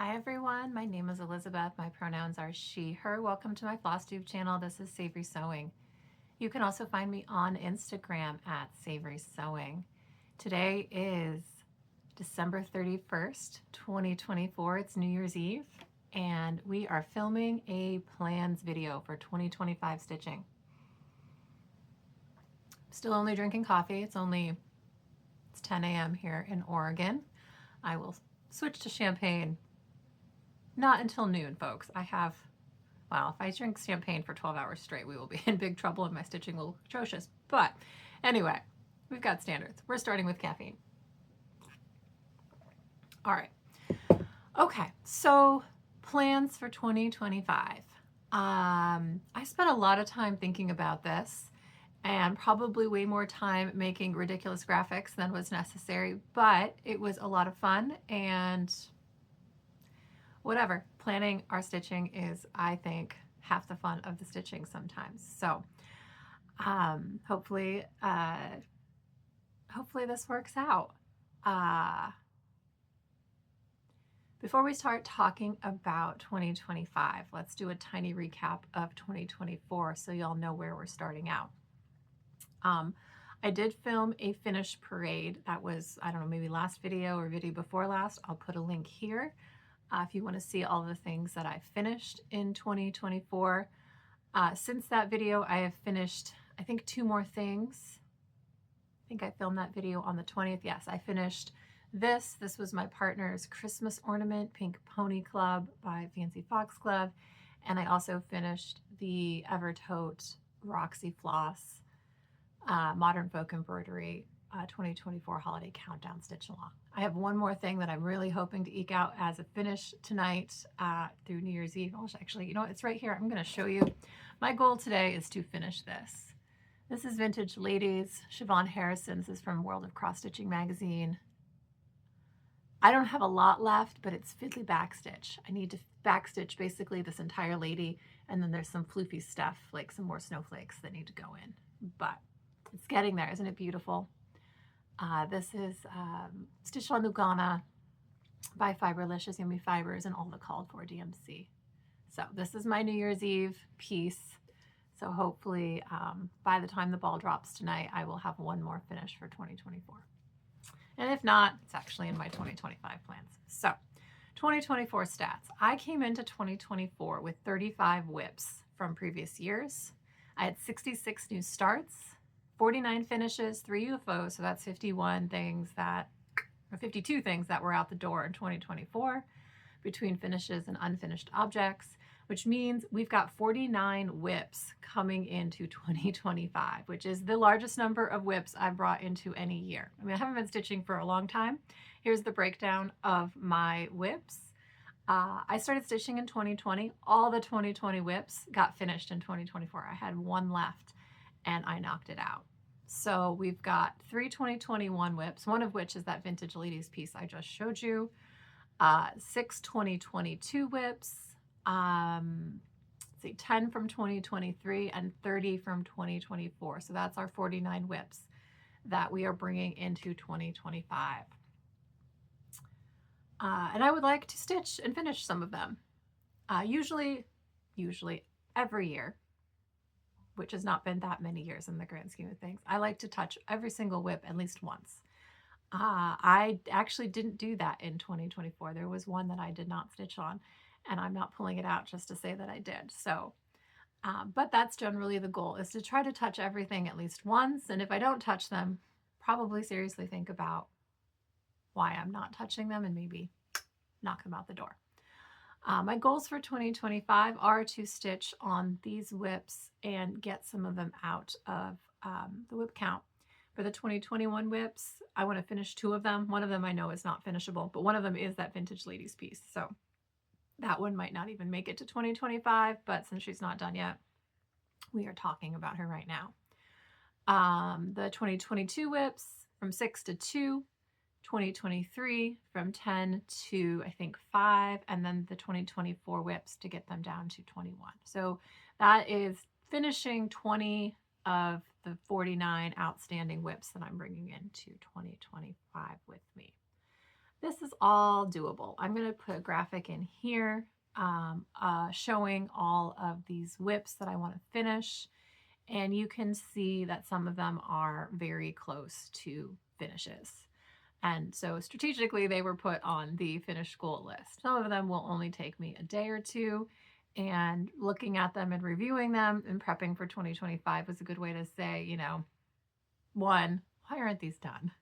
Hi everyone, my name is Elizabeth. My pronouns are she, her. Welcome to my Flosstube channel. This is Savory Sewing. You can also find me on Instagram at Savory Sewing. Today is December 31st, 2024. It's New Year's Eve, and we are filming a plans video for 2025 stitching. Still only drinking coffee. It's 10 a.m. here in Oregon. I will switch to champagne not until noon, folks. Well, if I drink champagne for 12 hours straight, we will be in big trouble and my stitching will look atrocious. But anyway, we've got standards. We're starting with caffeine. All right. Okay, so plans for 2025. I spent a lot of time thinking about this and probably way more time making ridiculous graphics than was necessary, but it was a lot of fun and whatever. Planning our stitching is, I think, half the fun of the stitching sometimes. So hopefully this works out. Before we start talking about 2025, let's do a tiny recap of 2024 so y'all know where we're starting out. I did film a finish parade. That was, I don't know, maybe last video or video before last. I'll put a link here. If you want to see all the things that I finished in 2024. Since that video, I have finished, I think, 2 more things. I think I filmed that video on the 20th. Yes, I finished this. This was my partner's Christmas ornament, Pink Pony Club by Fancy Fox Club. And I also finished the Evertote Roxy Floss Modern Folk Embroidery 2024 Holiday Countdown Stitch Along. I have one more thing that I'm really hoping to eke out as a finish tonight through New Year's Eve. Actually, you know what? It's right here. I'm going to show you. My goal today is to finish this. This is Vintage Ladies, Siobhan Harrison. This is from World of Cross Stitching magazine. I don't have a lot left, but it's fiddly backstitch. I need to backstitch basically this entire lady, and then there's some floofy stuff, like some more snowflakes that need to go in. But it's getting there. Isn't it beautiful? This is Stitch on Lugana by Fiberlicious Yummy Fibers and all the called for DMC. So this is my New Year's Eve piece. So hopefully by the time the ball drops tonight, I will have one more finish for 2024. And if not, it's actually in my 2025 plans. So 2024 stats. I came into 2024 with 35 whips from previous years. I had 66 new starts, 49 finishes, 3 UFOs, so that's 52 things that were out the door in 2024 between finishes and unfinished objects, which means we've got 49 whips coming into 2025, which is the largest number of whips I've brought into any year. I mean, I haven't been stitching for a long time. Here's the breakdown of my whips. I started stitching in 2020. All the 2020 whips got finished in 2024. I had 1 left and I knocked it out. So we've got 3 2021 whips, one of which is that Vintage Ladies piece I just showed you, 6 2022 whips, 10 from 2023 and 30 from 2024. So that's our 49 whips that we are bringing into 2025. And I would like to stitch and finish some of them. Usually every year, which has not been that many years in the grand scheme of things. I like to touch every single whip at least once. I actually didn't do that in 2024. There was one that I did not stitch on, and I'm not pulling it out just to say that I did. So, but that's generally the goal, is to try to touch everything at least once. And if I don't touch them, probably seriously think about why I'm not touching them and maybe knock them out the door. My goals for 2025 are to stitch on these whips and get some of them out of the whip count. For the 2021 whips, I want to finish 2 of them. One of them I know is not finishable, but one of them is that Vintage Ladies piece. So that one might not even make it to 2025, but since she's not done yet, we are talking about her right now. The 2022 whips from 6 to 2. 2023 from 10 to I think 5, and then the 2024 whips to get them down to 21. So that is finishing 20 of the 49 outstanding whips that I'm bringing into 2025 with me. This is all doable. I'm going to put a graphic in here showing all of these whips that I want to finish. And you can see that some of them are very close to finishes. And so strategically, they were put on the finished goal list. Some of them will only take me a day or two. And looking at them and reviewing them and prepping for 2025 was a good way to say, you know, one, why aren't these done?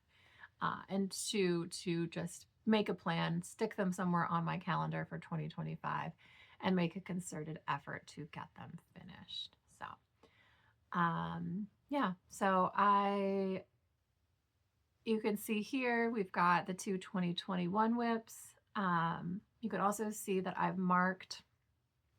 And two, to just make a plan, stick them somewhere on my calendar for 2025, and make a concerted effort to get them finished. So, yeah, so you can see here, we've got the two 2021 whips. You could also see that I've marked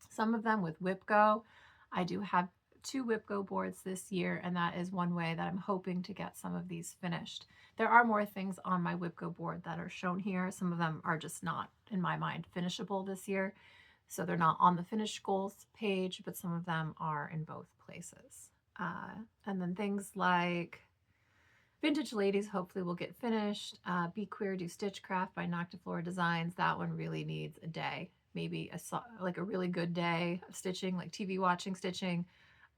some of them with WhipGo. I do have 2 WhipGo boards this year, and that is one way that I'm hoping to get some of these finished. There are more things on my WhipGo board that are shown here. Some of them are just not, in my mind, finishable this year. So they're not on the finished goals page, but some of them are in both places. And then things like Vintage Ladies hopefully will get finished. Be Queer, Do Stitchcraft by Noctiflora Designs. That one really needs a day. Maybe a really good day of stitching, like TV watching stitching.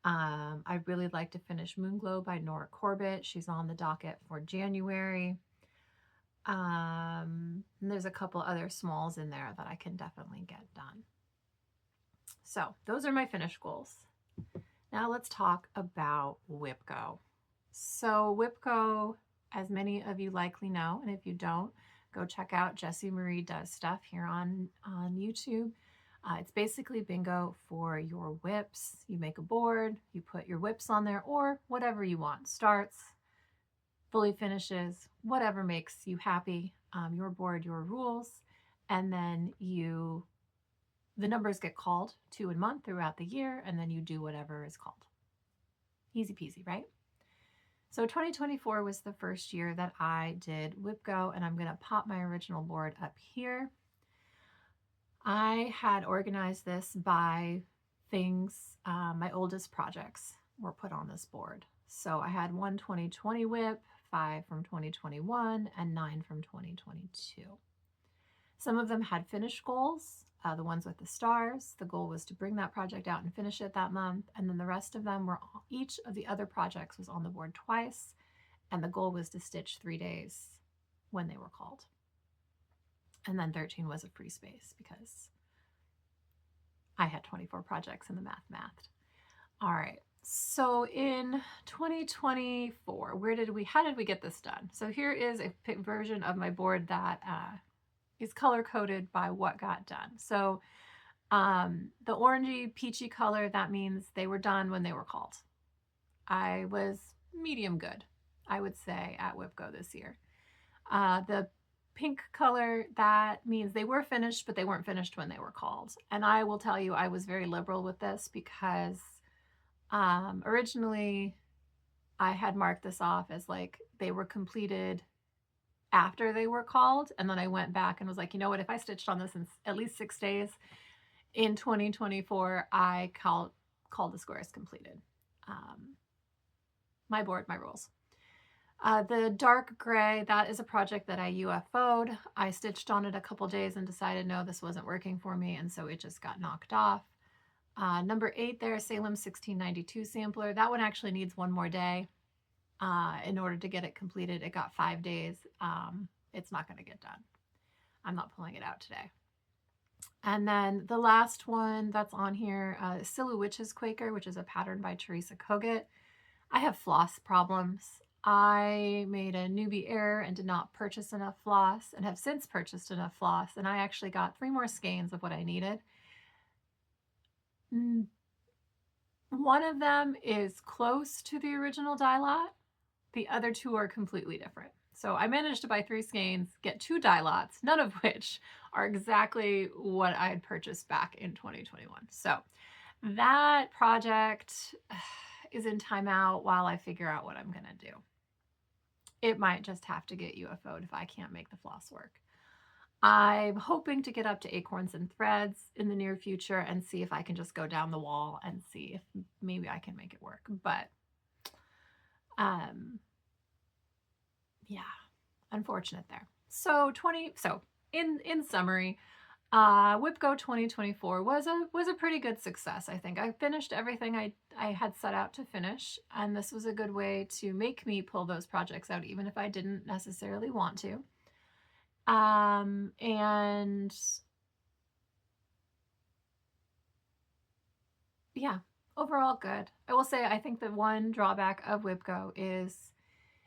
I'd really like to finish Moonglow by Nora Corbett. She's on the docket for January. And there's a couple other smalls in there that I can definitely get done. So those are my finished goals. Now let's talk about WhipGo. So WhipGo, as many of you likely know, and if you don't, go check out Jessie Marie Does Stuff here on YouTube. It's basically bingo for your whips. You make a board, you put your whips on there, or whatever you want. Starts, fully finishes, whatever makes you happy. Your board, your rules. And then the numbers get called 2 a month throughout the year, and then you do whatever is called. Easy peasy, right? So 2024 was the first year that I did WhipGo, and I'm going to pop my original board up here. I had organized this by things, my oldest projects were put on this board. So I had 1 2020 whip, 5 from 2021, and 9 from 2022. Some of them had finished goals, the ones with the stars. The goal was to bring that project out and finish it that month. And then the rest of them were, each of the other projects was on the board twice. And the goal was to stitch 3 days when they were called. And then 13 was a free space because I had 24 projects and the math mathed. All right. So in 2024, how did we get this done? So here is a version of my board that is color coded by what got done. So the orangey peachy color, that means they were done when they were called. I was medium good, I would say, at WhipGo this year. The pink color, that means they were finished, but they weren't finished when they were called. And I will tell you, I was very liberal with this because originally I had marked this off as like they were completed after they were called. And then I went back and was like, you know what, if I stitched on this in at least 6 days in 2024, I called the squares completed. My board, my rules. The dark gray, that is a project that I UFO'd. I stitched on it a couple days and decided, no, this wasn't working for me. And so it just got knocked off. Number 8 there, Salem 1692 sampler. That one actually needs 1 more day. In order to get it completed. It got 5 days. It's not going to get done. I'm not pulling it out today. And then the last one that's on here, Silhouette Witches Quaker, which is a pattern by Teresa Kogut. I have floss problems. I made a newbie error and did not purchase enough floss, and have since purchased enough floss, and I actually got 3 more skeins of what I needed. One of them is close to the original dye lot. The other 2 are completely different. So I managed to buy 3 skeins, get 2 dye lots, none of which are exactly what I had purchased back in 2021. So that project is in timeout while I figure out what I'm going to do. It might just have to get UFO'd if I can't make the floss work. I'm hoping to get up to acorns and threads in the near future and see if I can just go down the wall and see if maybe I can make it work. But yeah, unfortunate there. So in summary, WIPGO 2024 was a pretty good success. I think I finished everything I had set out to finish, and this was a good way to make me pull those projects out, even if I didn't necessarily want to. And yeah, overall good. I will say I think the one drawback of WIPGO is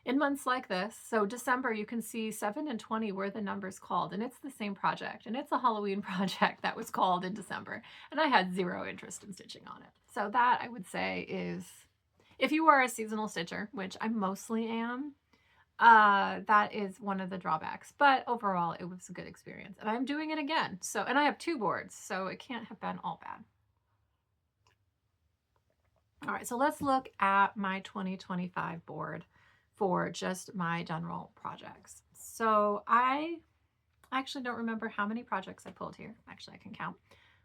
in months like this, so December, you can see 7 and 20 were the numbers called, and it's the same project, and it's a Halloween project that was called in December, and I had zero interest in stitching on it. So that, I would say, is, if you are a seasonal stitcher, which I mostly am, that is one of the drawbacks. But overall, it was a good experience, and I'm doing it again. So, and I have 2 boards, so it can't have been all bad. All right, so let's look at my 2025 board for just my general projects. So I actually don't remember how many projects I pulled here. Actually, I can count.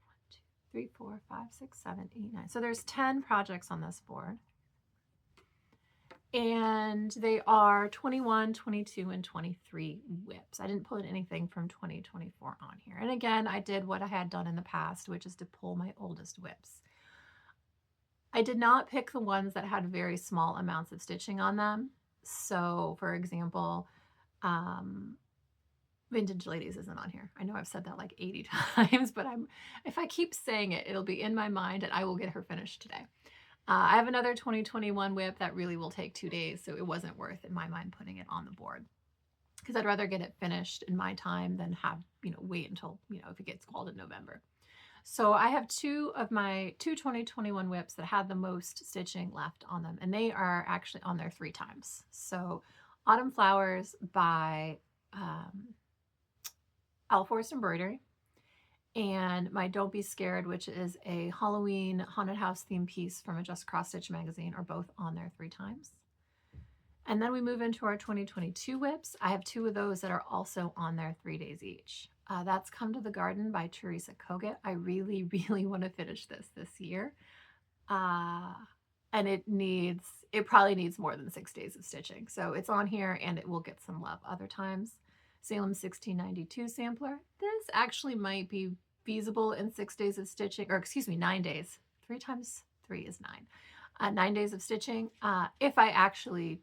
1, 2, 3, 4, 5, 6, 7, 8, 9. So there's 10 projects on this board. And they are 21, 22, and 23 WIPs. I didn't put anything from 2024 on here. And again, I did what I had done in the past, which is to pull my oldest WIPs. I did not pick the ones that had very small amounts of stitching on them. So, for example, Vintage Ladies isn't on here. I know I've said that like 80 times, but if I keep saying it, it'll be in my mind and I will get her finished today. I have another 2021 WIP that really will take 2 days, so it wasn't worth, in my mind, putting it on the board because I'd rather get it finished in my time than have, wait until, if it gets called in November. So I have 2 of my 2021 WIPs that had the most stitching left on them, and they are actually on there 3 times. So Autumn Flowers by Forest Embroidery, and my Don't Be Scared, which is a Halloween haunted house theme piece from a Just Cross Stitch magazine, are both on there 3 times. And then we move into our 2022 WIPs. I have 2 of those that are also on there 3 days each. That's Come to the Garden by Teresa Kogut. I really, really want to finish this year. And it probably needs more than 6 days of stitching. So it's on here and it will get some love other times. Salem 1692 sampler. This actually might be feasible in 6 days of stitching, or excuse me, 9 days. 3 times 3 is 9. 9 days of stitching. If I actually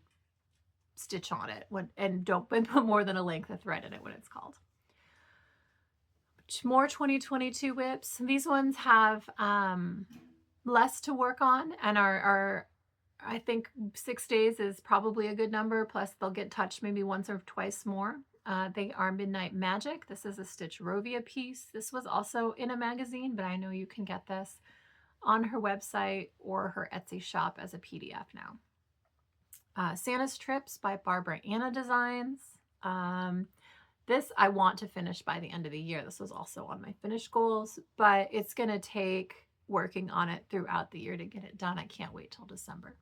stitch on it and don't put more than a length of thread in it when it's called. More 2022 WIPs. These ones have less to work on and are I think 6 days is probably a good number, plus they'll get touched maybe once or twice more. They are Midnight Magic. This is a Stitch Rovia piece. This was also in a magazine, but I know you can get this on her website or her Etsy shop as a PDF now. Santa's Trips by Barbara Anna Designs. This I want to finish by the end of the year. This was also on my finish goals, but it's going to take working on it throughout the year to get it done. I can't wait till December.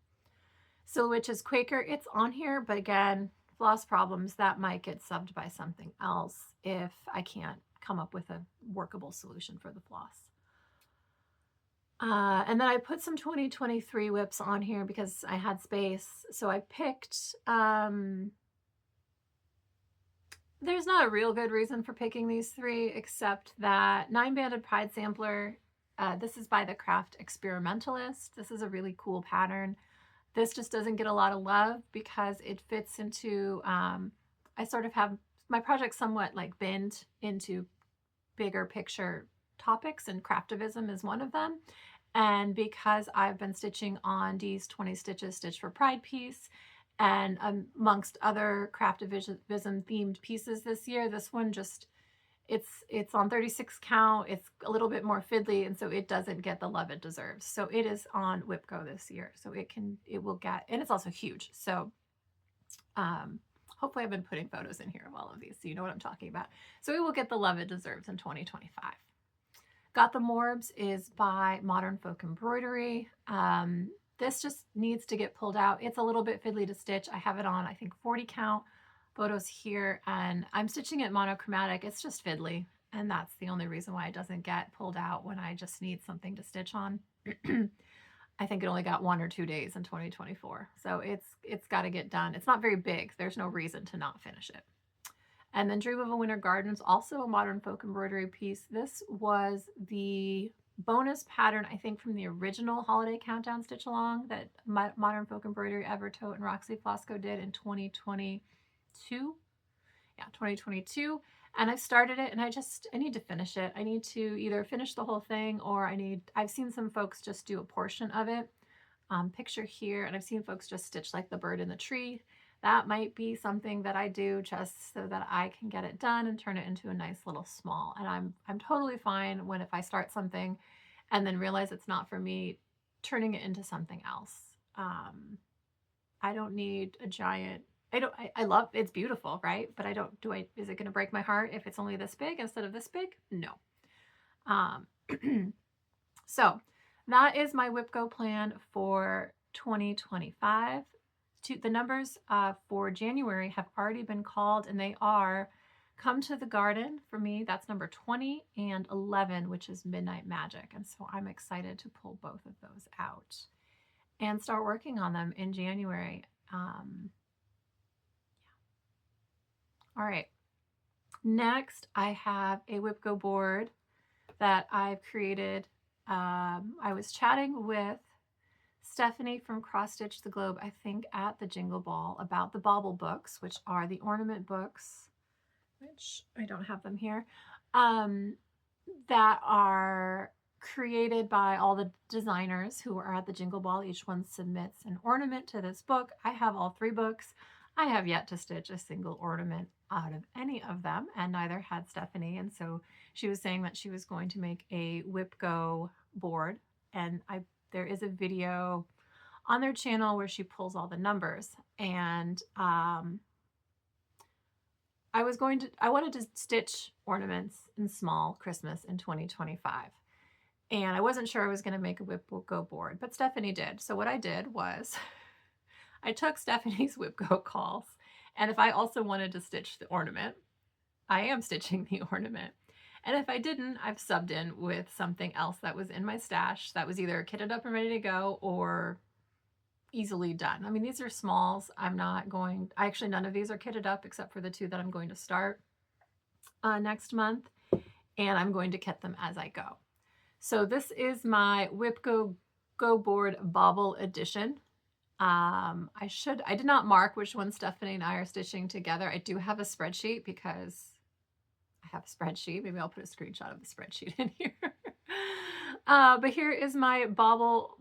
Witch's Quaker, it's on here, but again, floss problems, that might get subbed by something else if I can't come up with a workable solution for the floss. And then I put some 2023 WIPs on here because I had space. So I picked, there's not a real good reason for picking these 3, except that 9-banded Pride Sampler, this is by the Craft Experimentalist. This is a really cool pattern. This just doesn't get a lot of love because it fits into, I sort of have my project somewhat like binned into bigger picture topics, and craftivism is one of them. And because I've been stitching on Dee's 20 Stitches Stitch for Pride piece, and amongst other craftivism themed pieces this year, this one just, it's on 36 count. It's a little bit more fiddly, and so it doesn't get the love it deserves. So it is on WIPGO this year. So it will get, and it's also huge. So hopefully I've been putting photos in here of all of these so you know what I'm talking about. So it will get the love it deserves in 2025. Got the Morbs is by Modern Folk Embroidery. This just needs to get pulled out. It's a little bit fiddly to stitch. I have it on, I think, 40 count. Photos here, and I'm stitching it monochromatic. It's just fiddly, and that's the only reason why it doesn't get pulled out when I just need something to stitch on. I think it only got 1 or 2 days in 2024, so it's got to get done. It's not very big. There's no reason to not finish it. And then Dream of a Winter Garden is also a modern folk embroidery piece. This was the bonus pattern, I think, from the original Holiday Countdown Stitch Along that Modern Folk Embroidery, Evertote, and Roxy Flosco did in 2022. Yeah, 2022. And I've started it and I need to finish it. I need to either finish the whole thing or I've seen some folks just do a portion of it. Picture here, and I've seen folks just stitch like the bird in the tree. That might be something that I do just so that I can get it done and turn it into a nice little small. And I'm totally fine when if I start something and then realize it's not for me, turning it into something else. I don't need a giant, I love, it's beautiful, right? But is it going to break my heart if it's only this big instead of this big? No. So that is my WIP Go plan for 2025. The numbers for January have already been called, and they are Come to the Garden for me. That's number 20 and 11, which is Midnight Magic. And so I'm excited to pull both of those out and start working on them in January. All right. Next, I have a WIP Go board that I've created. I was chatting with Stephanie from Cross Stitch the Globe, I think at the Jingle Ball, about the Bobble books, which are the ornament books, which I don't have them here, that are created by all the designers who are at the Jingle Ball. Each one submits an ornament to this book. I have all 3 books. I have yet to stitch a single ornament out of any of them, and neither had Stephanie. And so she was saying that she was going to make a WIP Go board, and there is a video on their channel where she pulls all the numbers. And I wanted to stitch ornaments in small Christmas in 2025. And I wasn't sure I was going to make a WIP Go board, but Stephanie did. So what I did was I took Stephanie's WIP Go calls, and if I also wanted to stitch the ornament, I am stitching the ornament. And if I didn't, I've subbed in with something else that was in my stash that was either kitted up and ready to go or easily done. I mean, these are smalls. Actually, none of these are kitted up except for the 2 that I'm going to start next month, and I'm going to kit them as I go. So this is my WIP Go board Bobble edition. I did not mark which one Stephanie and I are stitching together. I do have a spreadsheet because I have a spreadsheet. Maybe I'll put a screenshot of the spreadsheet in here. But here is my Bobble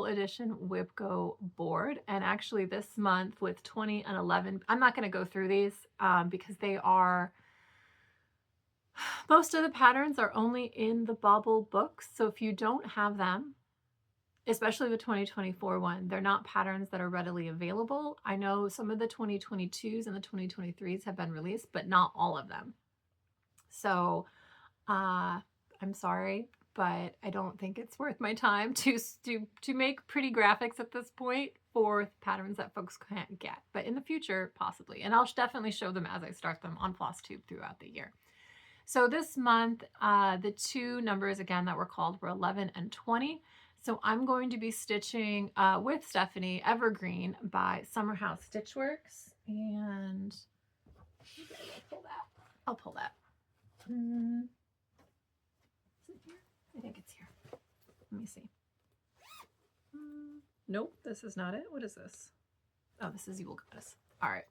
edition WIP Go board. And actually this month with 20 and 11, I'm not going to go through these because most of the patterns are only in the Bobble books. So if you don't have them, especially the 2024 one, they're not patterns that are readily available. I know some of the 2022s and the 2023s have been released, but not all of them. So I'm sorry, but I don't think it's worth my time to make pretty graphics at this point for patterns that folks can't get. But in the future, possibly. And I'll definitely show them as I start them on Flosstube throughout the year. So this month, the 2 numbers again that were called were 11 and 20. So I'm going to be stitching with Stephanie Evergreen by Summer House Stitchworks. And maybe I'll pull that. Is it here? I think it's here. Let me see. Nope, this is not it. What is this? Oh, this is Yule Goddess. All right.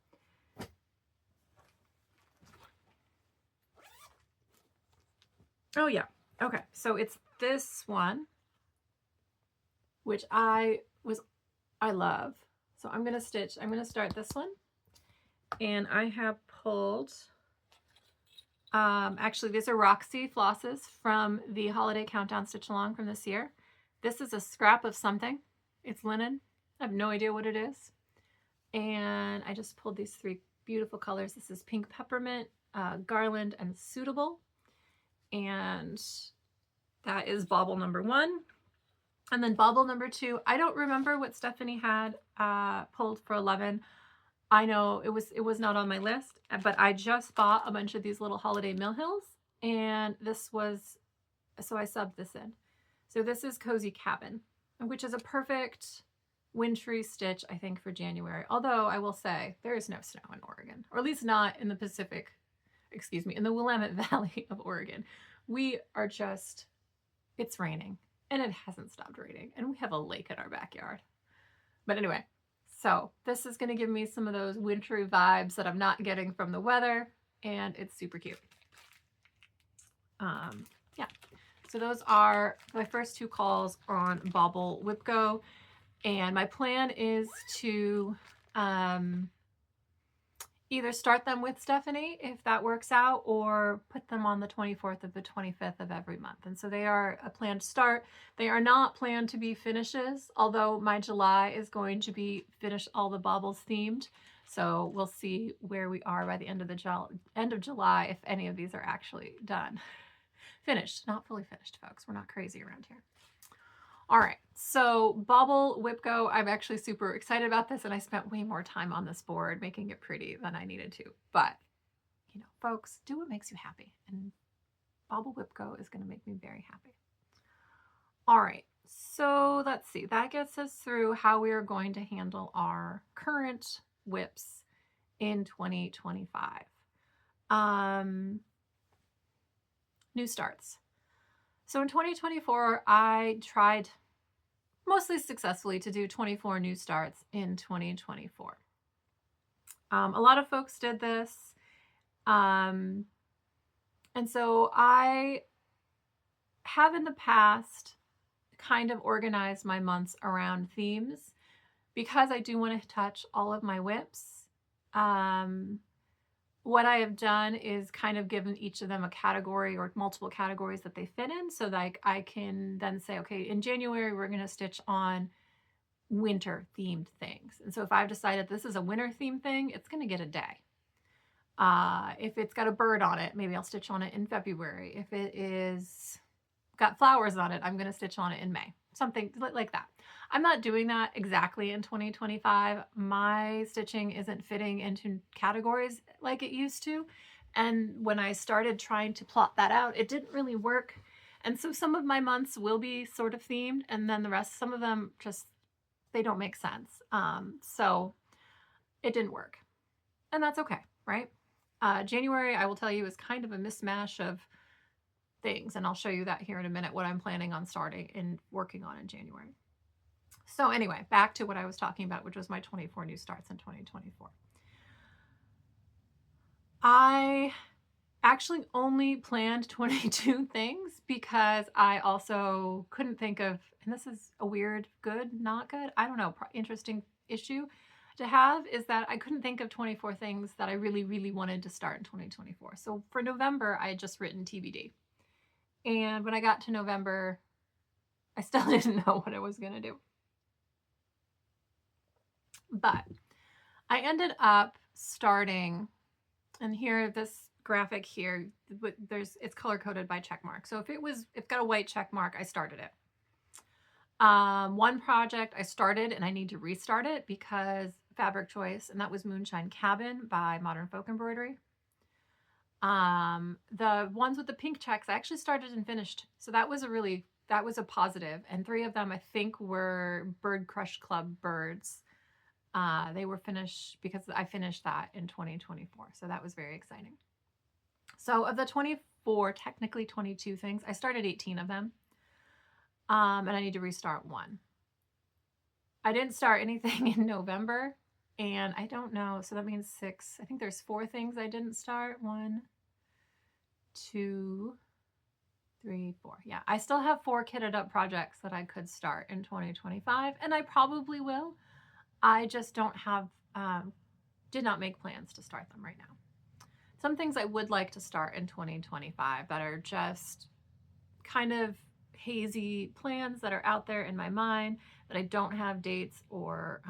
Oh yeah. Okay. So it's this one, which I love. So I'm going to start this one, and I have pulled, actually these are Roxy flosses from the Holiday Countdown Stitch Along from this year. This is a scrap of something. It's linen. I have no idea what it is. And I just pulled these 3 beautiful colors. This is Pink Peppermint, Garland, and Suitable. And that is Bobble number 1. And then Bobble number 2, I don't remember what Stephanie had pulled for 11. I know it was not on my list, but I just bought a bunch of these little holiday mill hills, and so I subbed this in. So this is Cozy Cabin, which is a perfect wintry stitch, I think, for January. Although I will say there is no snow in Oregon, or at least not in the Pacific excuse me, in the Willamette Valley of Oregon, we are just, it's raining and it hasn't stopped raining and we have a lake in our backyard. But anyway, so this is going to give me some of those wintry vibes that I'm not getting from the weather, and it's super cute. Yeah. So those are my first two calls on Bobble Whip Go, and my plan is to either start them with Stephanie if that works out, or put them on the 24th of the 25th of every month. And so they are a planned start. They are not planned to be finishes, although my July is going to be finish all the baubles themed. So we'll see where we are by the end of July if any of these are actually done. Finished, not fully finished, folks. We're not crazy around here. All right, so Bobble Whip Go, I'm actually super excited about this, and I spent way more time on this board making it pretty than I needed to. But, you know, folks, do what makes you happy, and Bobble Whip Go is going to make me very happy. All right, so let's see. That gets us through how we are going to handle our current whips in 2025. New starts. So in 2024, I tried mostly successfully to do 24 new starts in 2024. A lot of folks did this. And so I have in the past kind of organized my months around themes because I do want to touch all of my whips. What I have done is kind of given each of them a category or multiple categories that they fit in, so that I can then say, okay, in January, we're going to stitch on winter themed things. And so if I've decided this is a winter themed thing, it's going to get a day. If it's got a bird on it, maybe I'll stitch on it in February. If it is got flowers on it, I'm going to stitch on it in May. Something like that. I'm not doing that exactly in 2025. My stitching isn't fitting into categories like it used to. And when I started trying to plot that out, it didn't really work. And so some of my months will be sort of themed, and then the rest, some of them just, they don't make sense. So it didn't work. And that's okay, right? January, I will tell you, is kind of a mismatch of things, and I'll show you that here in a minute, what I'm planning on starting and working on in January. So anyway, back to what I was talking about, which was my 24 new starts in 2024. I actually only planned 22 things because I also couldn't think of, and this is a weird, good, not good, I don't know, interesting issue to have, is that I couldn't think of 24 things that I really, really wanted to start in 2024. So for November, I had just written TBD. And when I got to November, I still didn't know what I was going to do. But I ended up starting, and here, this graphic here, it's color coded by check mark. So if it's got a white check mark, I started it. One project I started and I need to restart it because fabric choice, and that was Moonshine Cabin by Modern Folk Embroidery. The ones with the pink checks I actually started and finished. So that was a positive. And 3 of them I think were Bird Crush Club birds. They were finished because I finished that in 2024. So that was very exciting. So of the 24, technically 22 things, I started 18 of them. And I need to restart 1. I didn't start anything in November, and I don't know. So that means 6. I think there's 4 things I didn't start. 1, 2, 3, 4. Yeah, I still have 4 kitted up projects that I could start in 2025, and I probably will. I just don't have, did not make plans to start them right now. Some things I would like to start in 2025 that are just kind of hazy plans that are out there in my mind that I don't have dates or,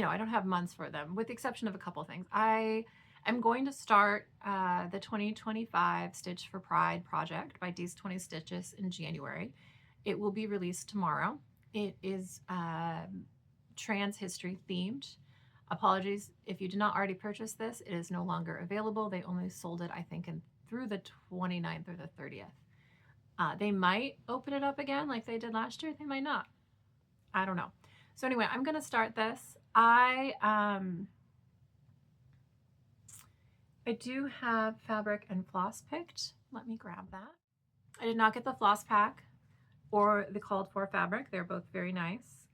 I don't have months for them, with the exception of a couple things. I am going to start the 2025 Stitch for Pride project by Dee's 20 Stitches in January. It will be released tomorrow. It is trans history themed. Apologies if you did not already purchase this. It is no longer available. They only sold it, I think, through the 29th or the 30th. They might open it up again like they did last year. They might not. I don't know. So anyway, I'm going to start this. I I do have fabric and floss picked. Let me grab that. I did not get the floss pack or the called for fabric. They're both very nice.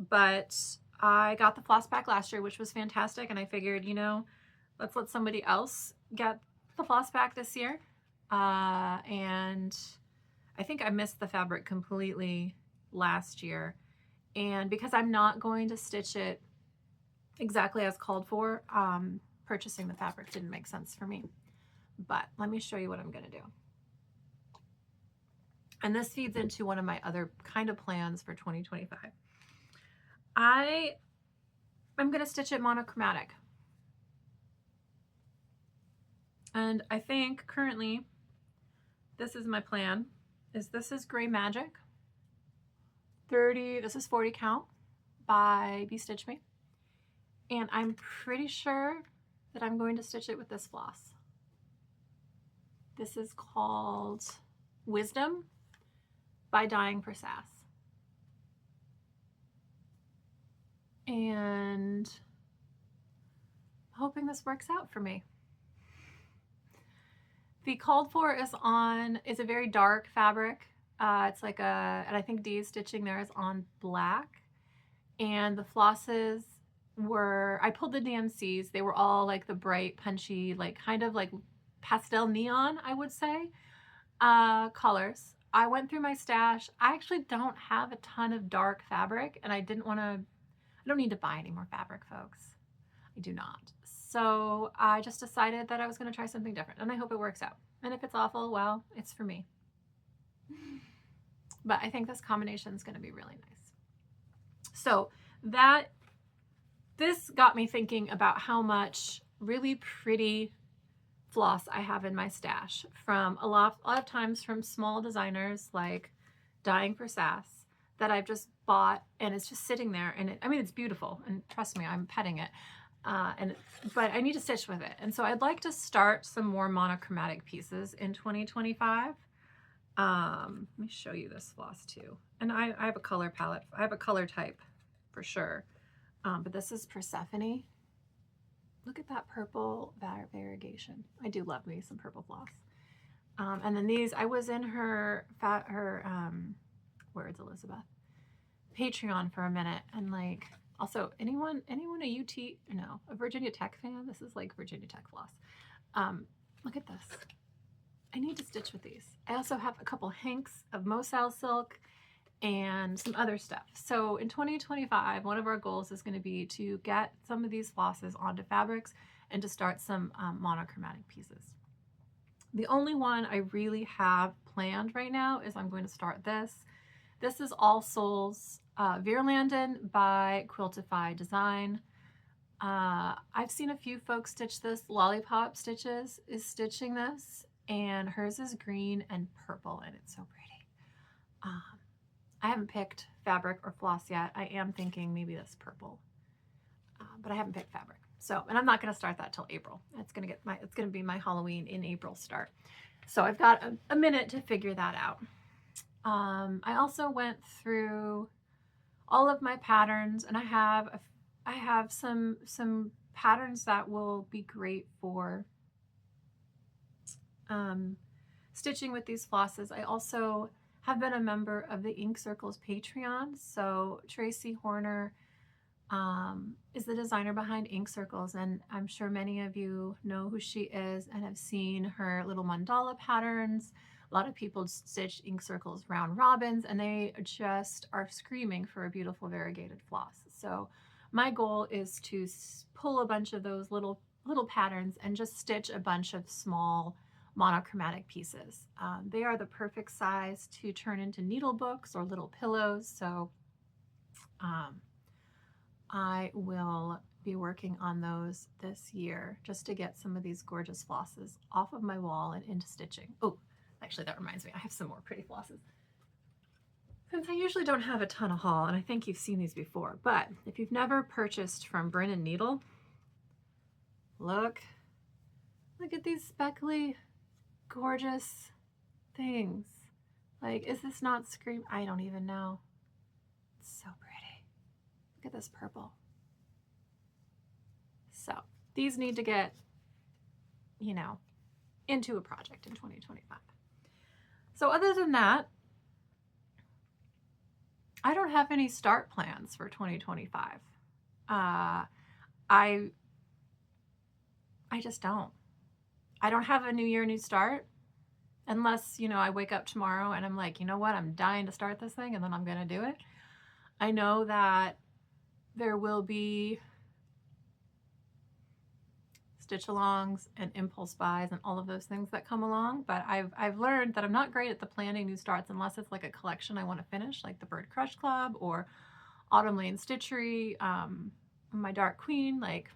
But I got the floss pack last year, which was fantastic. And I figured, you know, let's let somebody else get the floss pack this year. And I think I missed the fabric completely last year. And because I'm not going to stitch it exactly as called for, purchasing the fabric didn't make sense for me. But let me show you what I'm going to do. And this feeds into one of my other kind of plans for 2025. I'm going to stitch it monochromatic. And I think currently this is my plan. This is Gray Magic 30, this is 40 count by Bee Stitch Me. And I'm pretty sure that I'm going to stitch it with this floss. This is called Wisdom by Dying for Sass. And I'm hoping this works out for me. The called for is a very dark fabric. It's like and I think Dee's stitching there is on black. And the flosses I pulled the DMCs. They were all like the bright, punchy, like kind of like pastel neon, I would say, colors. I went through my stash. I actually don't have a ton of dark fabric, and I don't need to buy any more fabric, folks. I do not. So I just decided that I was going to try something different, and I hope it works out. And if it's awful, well, it's for me. But I think this combination is going to be really nice. So this got me thinking about how much really pretty floss I have in my stash from a lot of times from small designers like Dying for Sass that I've just bought, and it's just sitting there, and it's beautiful, and trust me, I'm petting it. But I need to stitch with it. And so I'd like to start some more monochromatic pieces in 2025. Let me show you this floss too. And I have a color palette. I have a color type for sure. But this is Persephone. Look at that purple variegation. I do love me some purple floss. And then these, I was in her words, Elizabeth, Patreon for a minute, and like, also anyone a Virginia Tech fan? This is like Virginia Tech floss. Look at this. I need to stitch with these. I also have a couple hanks of Moselle silk and some other stuff. So in 2025, one of our goals is going to be to get some of these flosses onto fabrics and to start some monochromatic pieces. The only one I really have planned right now is I'm going to start this. This is All Souls Veerlanden by Quiltify Design. I've seen a few folks stitch this. Lollipop Stitches is stitching this, and hers is green and purple, and it's so pretty. I haven't picked fabric or floss yet. I am thinking maybe this purple, but I haven't picked fabric. So, and I'm not going to start that till April. It's going to be my Halloween in April start. So I've got a minute to figure that out. I also went through all of my patterns, and I have some patterns that will be great for stitching with these flosses. I also have been a member of the Ink Circles Patreon. So Tracy Horner is the designer behind Ink Circles, and I'm sure many of you know who she is and have seen her little mandala patterns. A lot of people stitch Ink Circles round robins, and they just are screaming for a beautiful variegated floss. So my goal is to pull a bunch of those little patterns and just stitch a bunch of small monochromatic pieces. They are the perfect size to turn into needle books or little pillows. So I will be working on those this year just to get some of these gorgeous flosses off of my wall and into stitching. Oh, actually, that reminds me, I have some more pretty flosses. Since I usually don't have a ton of haul, and I think you've seen these before, but if you've never purchased from Brin & Needle, look at these speckly, gorgeous things. Like, is this not scream? I don't even know. It's so pretty. Look at this purple. So these need to get you know, into a project in 2025. So other than that, I don't have any start plans for 2025. I just don't. I don't have a new year, new start. Unless, you know, I wake up tomorrow and I'm like, you know what, I'm dying to start this thing, and then I'm going to do it. I know that there will be stitch alongs and impulse buys and all of those things that come along, but I've learned that I'm not great at the planning new starts unless it's like a collection I want to finish, like the Bird Crush Club or Autumn Lane Stitchery, my Dark Queen. Like,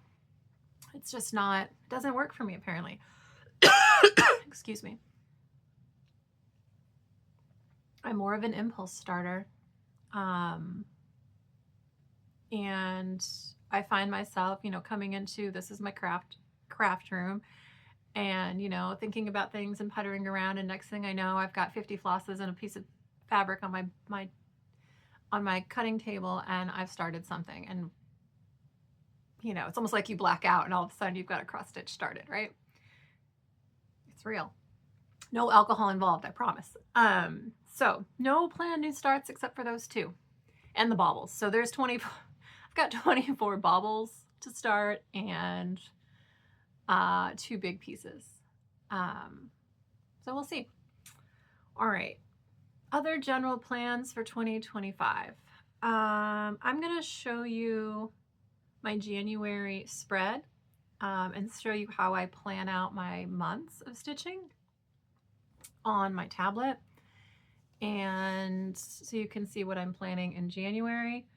it's just not, it doesn't work for me apparently. Excuse me. I'm more of an impulse starter. And I find myself, you know, coming into, this is my craft room, and, you know, thinking about things and puttering around, and next thing I know, I've got 50 flosses and a piece of fabric on my cutting table, and I've started something. And, you know, it's almost like you black out and all of a sudden you've got a cross stitch started, right? It's real. No alcohol involved, I promise. So no planned new starts except for those two and the baubles. So there's 20, I've got 24 baubles to start and 2 big pieces. So we'll see. All right. Other general plans for 2025. I'm going to show you my January spread and show you how I plan out my months of stitching on my tablet. And so you can see what I'm planning in January.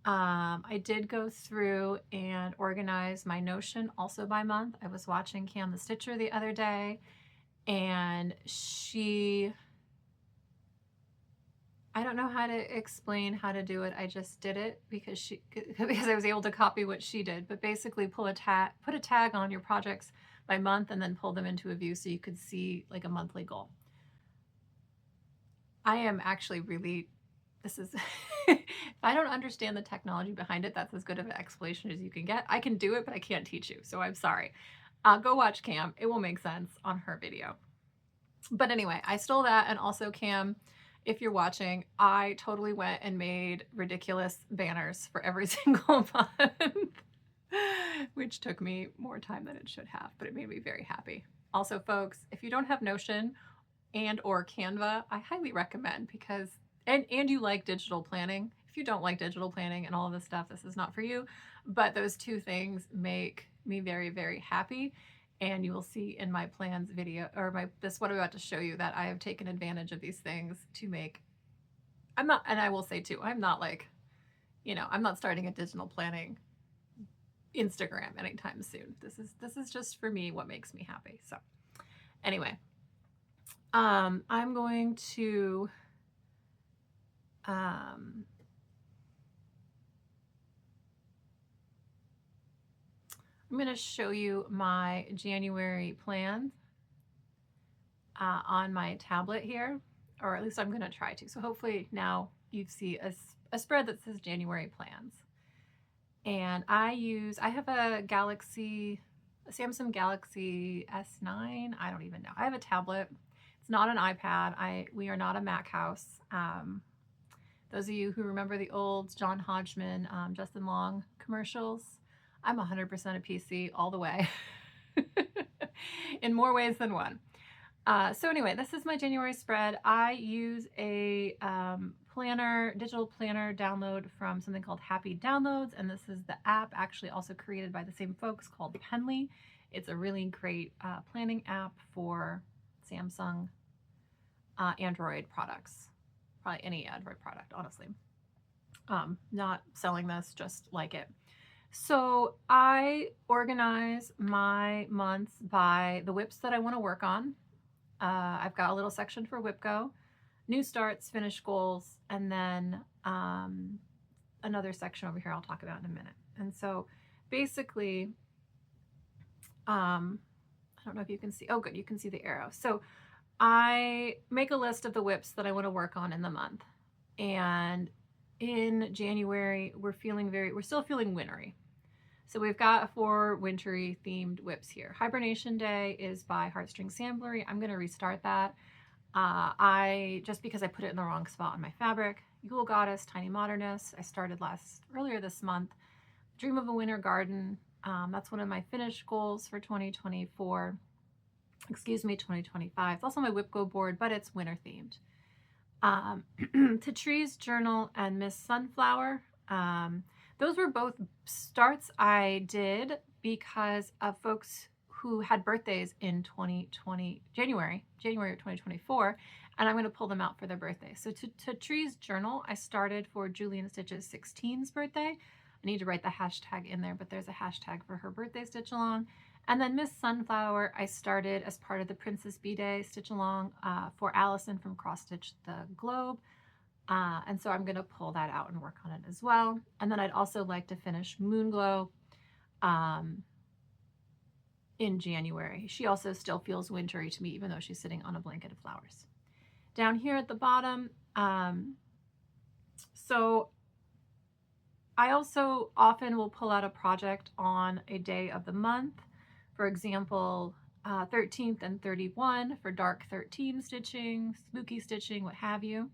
I did go through and organize my Notion also by month. I was watching Cam the Stitcher the other day, and I don't know how to explain how to do it. I just did it because I was able to copy what she did. But basically put a tag on your projects by month and then pull them into a view so you could see like a monthly goal. I am actually really, this is, if I don't understand the technology behind it, that's as good of an explanation as you can get. I can do it, but I can't teach you, so I'm sorry. Go watch Cam. It will make sense on her video. But anyway, I stole that, and also Cam, if you're watching, I totally went and made ridiculous banners for every single month, which took me more time than it should have, but it made me very happy. Also, folks, if you don't have Notion and or Canva, I highly recommend, because and you like digital planning. If you don't like digital planning and all of this stuff, this is not for you. But those two things make me very, very happy. And you will see in my plans video, or what I'm about to show you, that I have taken advantage of these things to make. And I will say too, I'm not like, you know, I'm not starting a digital planning Instagram anytime soon. This is just for me what makes me happy. So anyway, I'm going to I'm going to show you my January plans on my tablet here, or at least I'm going to try to. So hopefully now you see a spread that says January plans. And I have a Samsung Galaxy S9. I don't even know. I have a tablet. It's not an iPad. We are not a Mac house. Those of you who remember the old John Hodgman, Justin Long commercials, I'm 100% a PC all the way in more ways than one. So anyway, this is my January spread. I use a digital planner download from something called Happy Downloads, and this is the app actually also created by the same folks called Penly. It's a really great planning app for Samsung Android products. Probably any Android product, honestly. Not selling this, just like it. So I organize my months by the whips that I want to work on. I've got a little section for whip go, new starts, finish goals, and then another section over here I'll talk about in a minute. And so basically, I don't know if you can see, oh good, you can see the arrow. So I make a list of the whips that I want to work on in the month. And in January, we're still feeling wintry. So we've got 4 wintry themed whips here. Hibernation Day is by Heartstring Samplery. I'm going to restart that. Just because I put it in the wrong spot on my fabric. Yule Goddess, Tiny Modernist. I started earlier this month. Dream of a Winter Garden. That's one of my finished goals for 2024. Excuse me, 2025. It's also my whip go board, but it's winter themed. To Trees Journal and Miss Sunflower. Those were both starts I did because of folks who had birthdays in January of 2024, and I'm going to pull them out for their birthday. So to Trees Journal, I started for Julian Stitch's 16's birthday. I need to write the hashtag in there, but there's a hashtag for her birthday stitch along. And then Miss Sunflower, I started as part of the Princess B-Day stitch along for Allison from Cross Stitch the Globe. And so I'm going to pull that out and work on it as well. And then I'd also like to finish Moonglow in January. She also still feels wintry to me, even though she's sitting on a blanket of flowers. Down here at the bottom, so I also often will pull out a project on a day of the month. For example, 13th and 31 for dark 13 stitching, spooky stitching, what have you.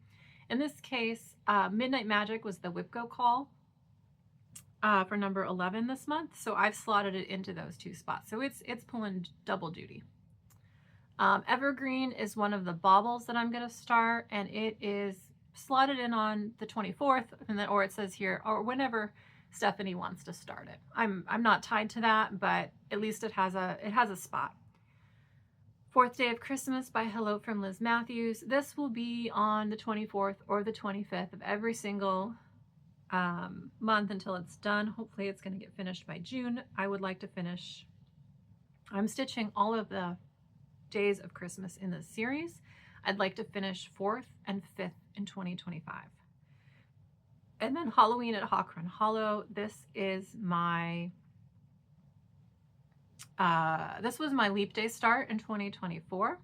In this case, Midnight Magic was the Whipco call for number 11 this month, so I've slotted it into those 2 spots. So it's pulling double duty. Evergreen is one of the baubles that I'm going to start, and it is slotted in on the 24th, and then, or it says here, or whenever Stephanie wants to start it. I'm not tied to that, but at least it has a spot. Fourth Day of Christmas by Hello from Liz Matthews. This will be on the 24th or the 25th of every single month until it's done. Hopefully it's going to get finished by June. I would like to finish. I'm stitching all of the days of Christmas in this series. I'd like to finish 4th and 5th in 2025. And then Halloween at Hawk Run Hollow. This is my this was my leap day start in 2024,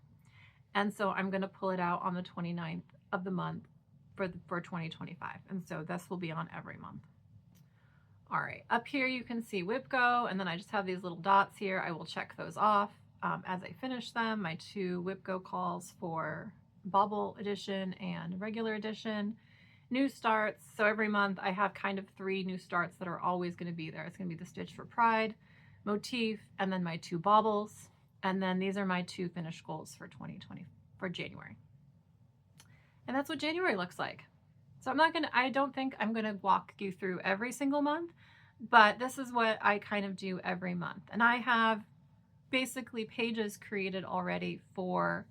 and so I'm going to pull it out on the 29th of the month for 2025, and so this will be on every month. All right, up here you can see Whipco, and then I just have these little dots here. I will check those off as I finish them. My 2 Whipco calls for Bobble edition and regular edition. New starts, so every month I have kind of 3 new starts that are always going to be there. It's going to be the Stitch for Pride motif, and then my 2 baubles, and then these are my 2 finished goals for 2020 for January. And that's what January looks like. So I don't think I'm gonna walk you through every single month, but this is what I kind of do every month. And I have basically pages created already for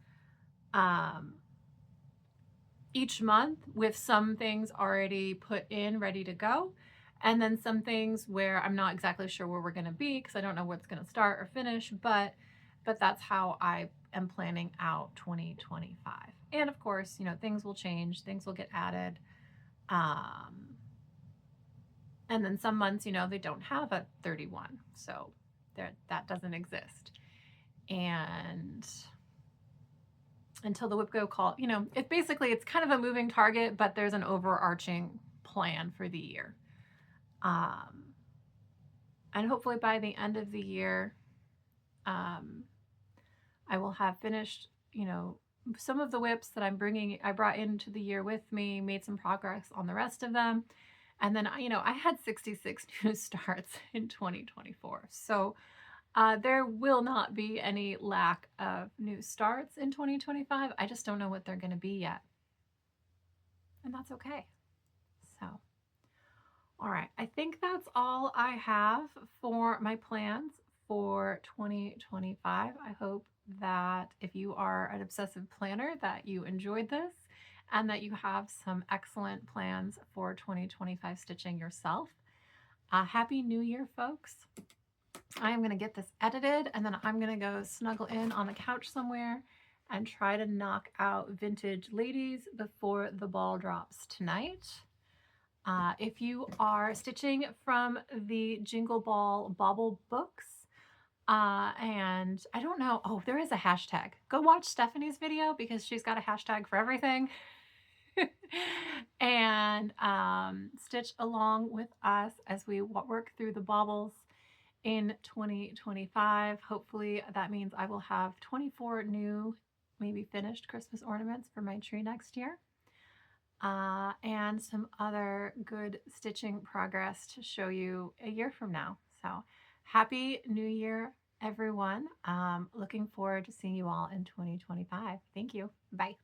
each month with some things already put in, ready to go. And then some things where I'm not exactly sure where we're going to be because I don't know what's going to start or finish, but that's how I am planning out 2025. And of course, you know, things will change, things will get added. And then some months, you know, they don't have a 31, so that doesn't exist. And until the Whipco call, you know, it's kind of a moving target, but there's an overarching plan for the year. And hopefully by the end of the year, I will have finished, you know, some of the whips that I brought into the year with me, made some progress on the rest of them. And then, you know, I had 66 new starts in 2024. So there will not be any lack of new starts in 2025. I just don't know what they're going to be yet. And that's okay. So, all right. I think that's all I have for my plans for 2025. I hope that if you are an obsessive planner that you enjoyed this and that you have some excellent plans for 2025 stitching yourself. Happy New Year, folks. I am going to get this edited and then I'm going to go snuggle in on the couch somewhere and try to knock out Vintage Ladies before the ball drops tonight. If you are stitching from the Jingle Ball Bobble books, and I don't know, oh, there is a hashtag. Go watch Stephanie's video because she's got a hashtag for everything. And stitch along with us as we work through the baubles. in 2025. Hopefully that means I will have 24 new, maybe finished Christmas ornaments for my tree next year. And some other good stitching progress to show you a year from now. So happy New Year, everyone. Looking forward to seeing you all in 2025. Thank you. Bye.